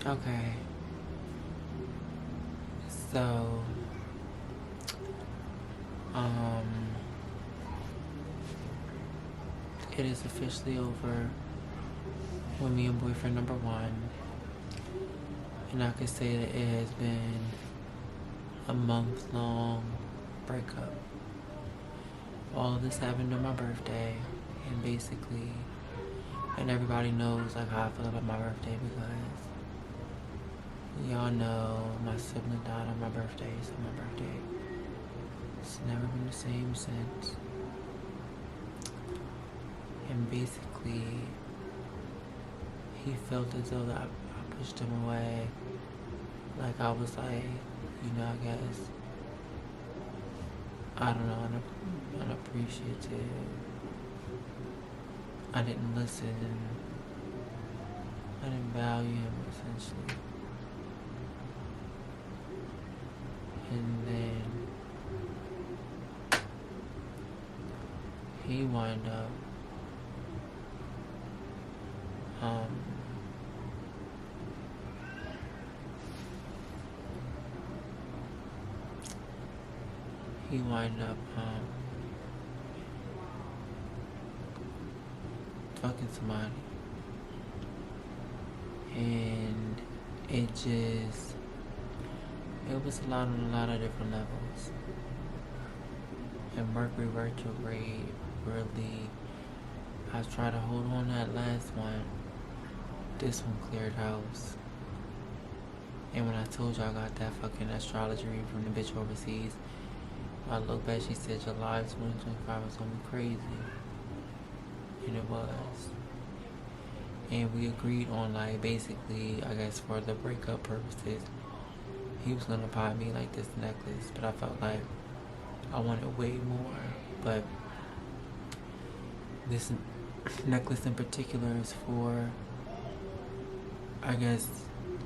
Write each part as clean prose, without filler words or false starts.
Okay. So, um, it is officially over with me and boyfriend number one. And I could say that it has been a month-long breakup. All of this happened on my birthday, and basically, and everybody knows like how I feel about my birthday because y'all know my sibling died on my birthday, so my birthday it's never been the same since. And basically, he felt as though that I pushed him away. Like I was like, I guess, I don't know, unappreciative. I didn't listen. I didn't value him, essentially. And then he wound up fucking somebody. And it was a lot on a lot of different levels. And Mercury retrograde really, I tried to hold on to that last one. This one cleared house. And when I told you I got that fucking astrology reading from the bitch overseas, I looked back, she said July 2025 was gonna be crazy. And it was. And we agreed on, like, basically, I guess for the breakup purposes, he was gonna buy me like this necklace, but I felt like I wanted way more. But this necklace in particular is for, I guess,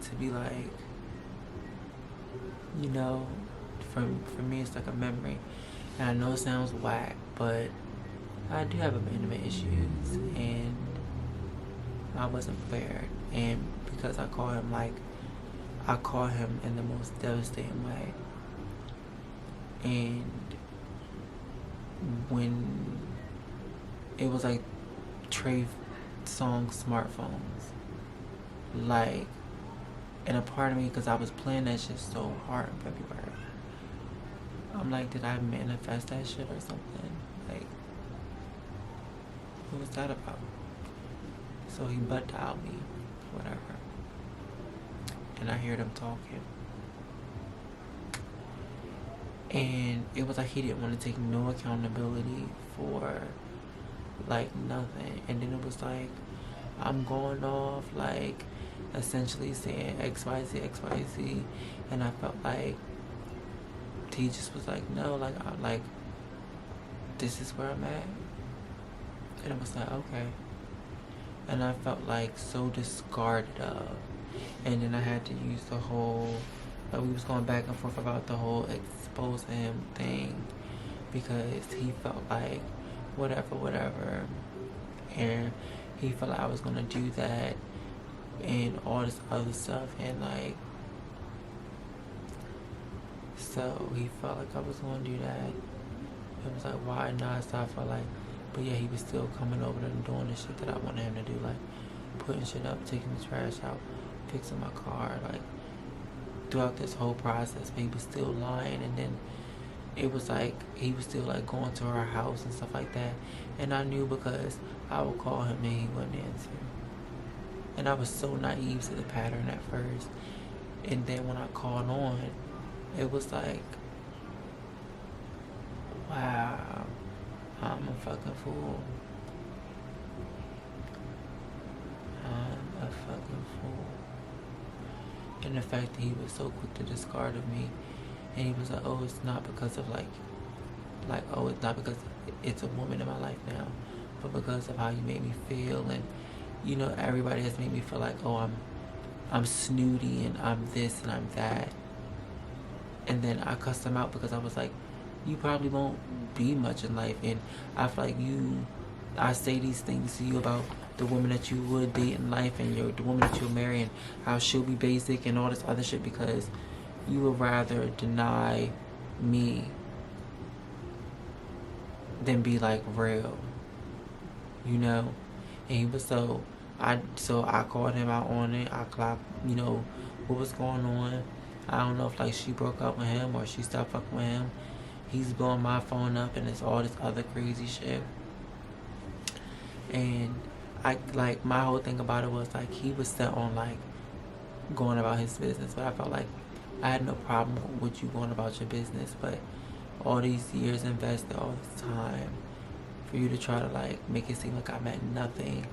to be like, for me it's like a memory. And I know it sounds whack, but I do have abandonment issues, and I wasn't prepared. And because I call him in the most devastating way. And when it was like Trey Songz smartphones, like, and a part of me, because I was playing that shit so hard in February, I'm like, did I manifest that shit or something? Like, what was that about? So he butt dialed me, whatever. And I heard him talking. And it was like he didn't want to take no accountability for, like, nothing. And then it was like, I'm going off, like, essentially saying XYZ, XYZ. And I felt like he just was like, no, like, this is where I'm at. And it was like, okay. And I felt like so discarded of. And then I had to use the whole, like, we was going back and forth about the whole expose him thing, because he felt like whatever. And he felt like I was gonna do that and all this other stuff, and like, so he felt like I was gonna do that. It was like, why not? So I felt like, but yeah, he was still coming over and doing the shit that I wanted him to do, like putting shit up, taking the trash out, fixing my car, like throughout this whole process. But he was still lying. And then it was like he was still like going to our house and stuff like that. And I knew, because I would call him and he wouldn't answer. And I was so naive to the pattern at first. And then when I called on, it was like, wow, I'm a fucking fool. I'm a fucking fool. And the fact that he was so quick to discard of me, and he was like, oh, it's not because of oh, it's not because it's a woman in my life now, but because of how you made me feel. And everybody has made me feel like, oh, I'm snooty and I'm this and I'm that. And then I cussed him out because I was like, you probably won't be much in life. And I feel like I say these things to you about the woman that you would date in life and the woman that you'll marry, and how she'll be basic and all this other shit, because you would rather deny me than be like real, you know? And he was I called him out on it. I clocked, what was going on. I don't know if like she broke up with him or she stopped fucking with him. He's blowing my phone up and it's all this other crazy shit. And my whole thing about it was like he was set on like going about his business, but I felt like I had no problem with you going about your business, but all these years invested, all this time, for you to try to like make it seem like I meant nothing,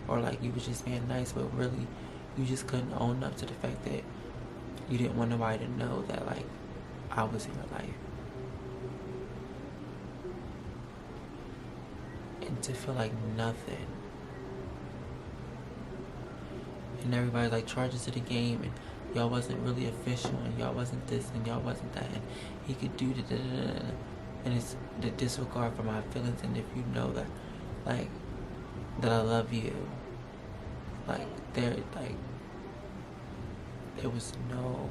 or like you was just being nice, but really you just couldn't own up to the fact that you didn't want nobody to know that like I was in your life. And to feel like nothing. And everybody's like charges to the game, and y'all wasn't really official, and y'all wasn't this, and y'all wasn't that, and he could do the and it's the disregard for my feelings. And if you know that, like, that I love you, like there was no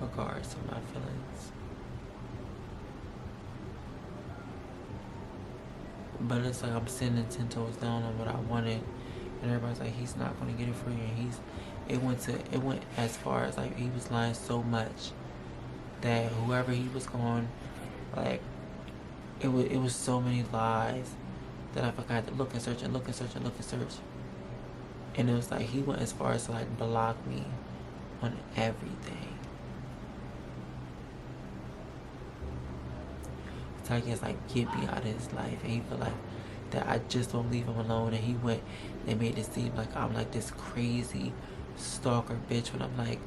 regards to my feelings. But it's like I'm sitting 10 toes down on what I wanted, and everybody's like, he's not gonna get it for you, and it went as far as like he was lying so much that whoever he was going, like it was so many lies that I forgot to look and search and look and search and look and search. And it was like he went as far as to like block me on everything. So I guess like get me out of his life, and he felt like that I just don't leave him alone, and he went and made it seem like I'm like this crazy stalker bitch, when I'm like,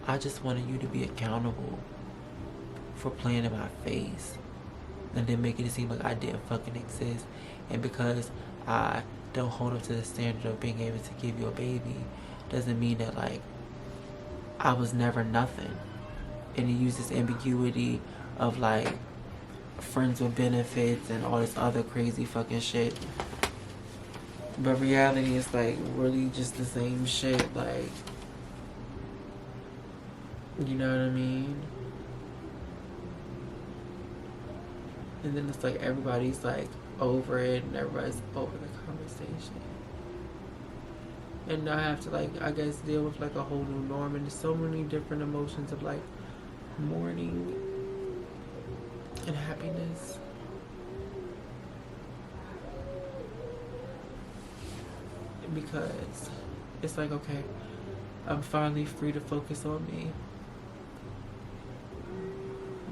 I just wanted you to be accountable for playing in my face, and then making it seem like I didn't fucking exist. And because I don't hold up to the standard of being able to give you a baby, doesn't mean that like I was never nothing. And he used this ambiguity of like friends with benefits and all this other crazy fucking shit, but reality is like really just the same shit, like, you know what I mean? And then it's like everybody's like over it, and everybody's over the conversation, and now I have to like, I guess, deal with like a whole new norm, and there's so many different emotions of like mourning and happiness. Because it's like, okay, I'm finally free to focus on me,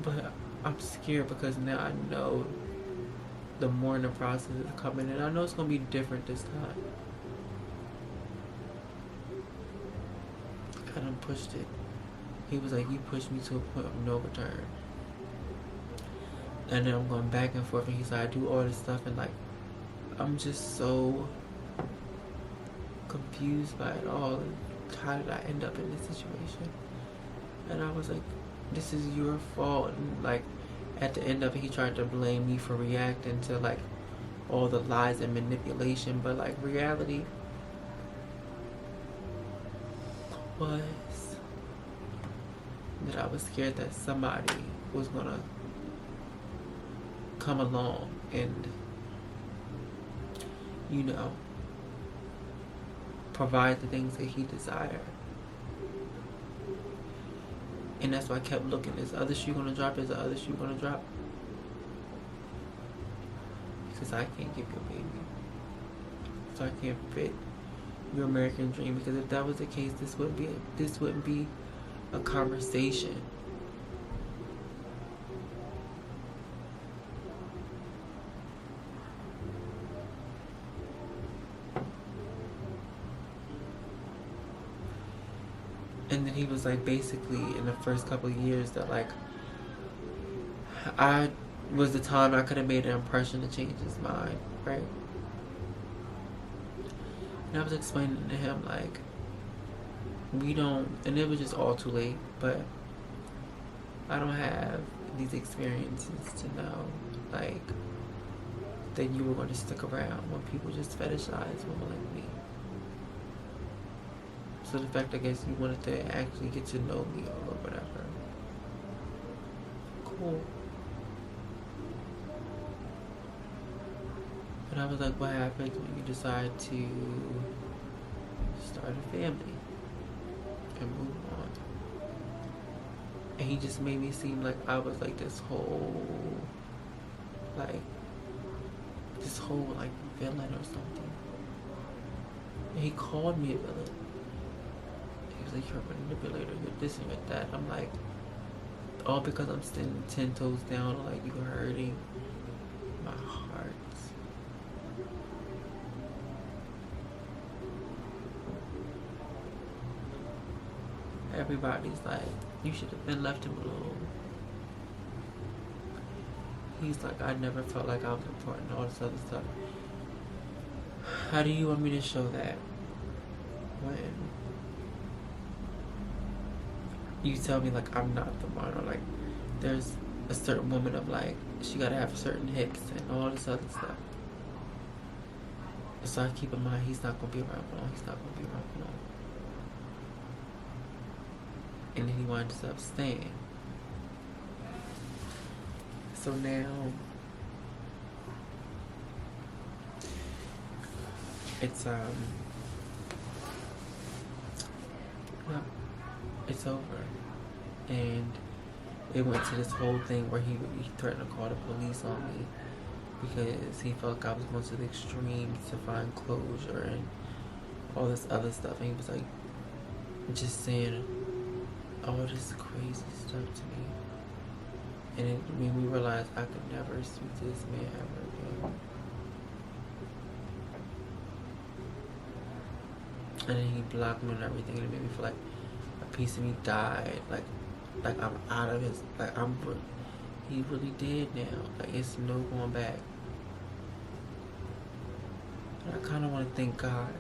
but I'm scared because now I know the mourning process is coming, and I know it's gonna be different this time. I done pushed it. He was like, you pushed me to a point of no return. And then I'm going back and forth, and he's like, I do all this stuff, and like I'm just so confused by it all, and how did I end up in this situation? And I was like, this is your fault. And like at the end of it, he tried to blame me for reacting to like all the lies and manipulation, but like reality was that I was scared that somebody was gonna come along and, you know, provide the things that he desired. And that's why I kept looking. Is the other shoe gonna drop? Is the other shoe gonna drop? Because I can't give you a baby, so I can't fit your American dream. Because if that was the case, this wouldn't be a conversation. And then he was like, basically in the first couple of years that like I was the time I could have made an impression to change his mind, right? And I was explaining to him like, we don't, and it was just all too late, but I don't have these experiences to know like then you were going to stick around when people just fetishize women like me. So the fact, I guess, you wanted to actually get to know me or whatever. Cool. But I was like, what happens when you decide to start a family and move on? And he just made me seem like I was like this whole villain or something. And he called me a villain. He was like, you're a manipulator, you're this and you're that. I'm like, all because I'm standing 10 toes down, or like you're hurting my heart. Everybody's like, you should have been left him alone. He's like, I never felt like I was important, all this other stuff. How do you want me to show that when you tell me like I'm not the one, or like there's a certain woman of like she gotta have certain hips and all this other stuff? So I keep in mind he's not gonna be around for long. He's not gonna be around for long. And then he winds up staying. So now it's it's over. And it went to this whole thing where he threatened to call the police on me because he felt like I was going to the extremes to find closure and all this other stuff. And he was like just saying all this crazy stuff to me. And it made me realize I could never speak to this man ever again. And then he blocked me and everything, and it made me feel like a piece of me died. Like I'm out of his, he really did now. Like it's no going back. And I kind of want to thank God.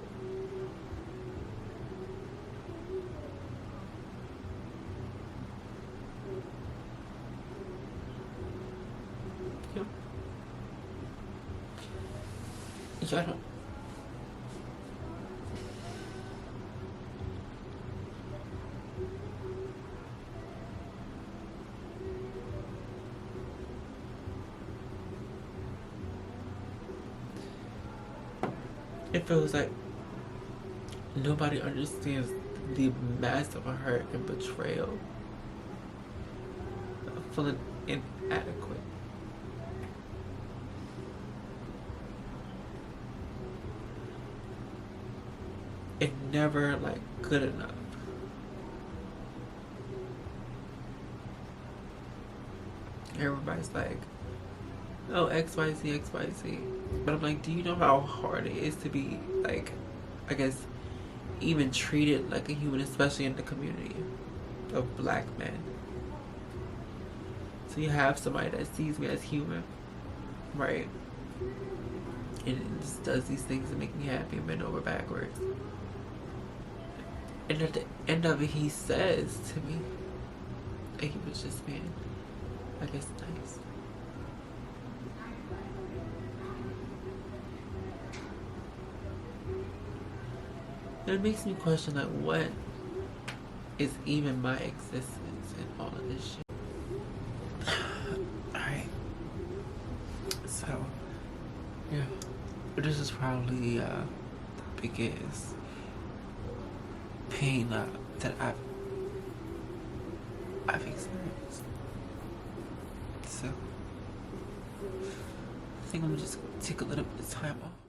Yeah, I don't. It feels like nobody understands the massive hurt and betrayal of feeling inadequate. And never like good enough. Everybody's like, oh, XYZ, XYZ. But I'm like, do you know how hard it is to be, like, I guess, even treated like a human, especially in the community of black men? So you have somebody that sees me as human, right? And it just does these things that make me happy and bend over backwards. And at the end of it, he says to me, and he was just being, I guess, nice. And it makes me question, like, what is even my existence in all of this shit? Alright. So, yeah. This is probably the biggest pain that I've experienced. So, I think I'm gonna just take a little bit of time off.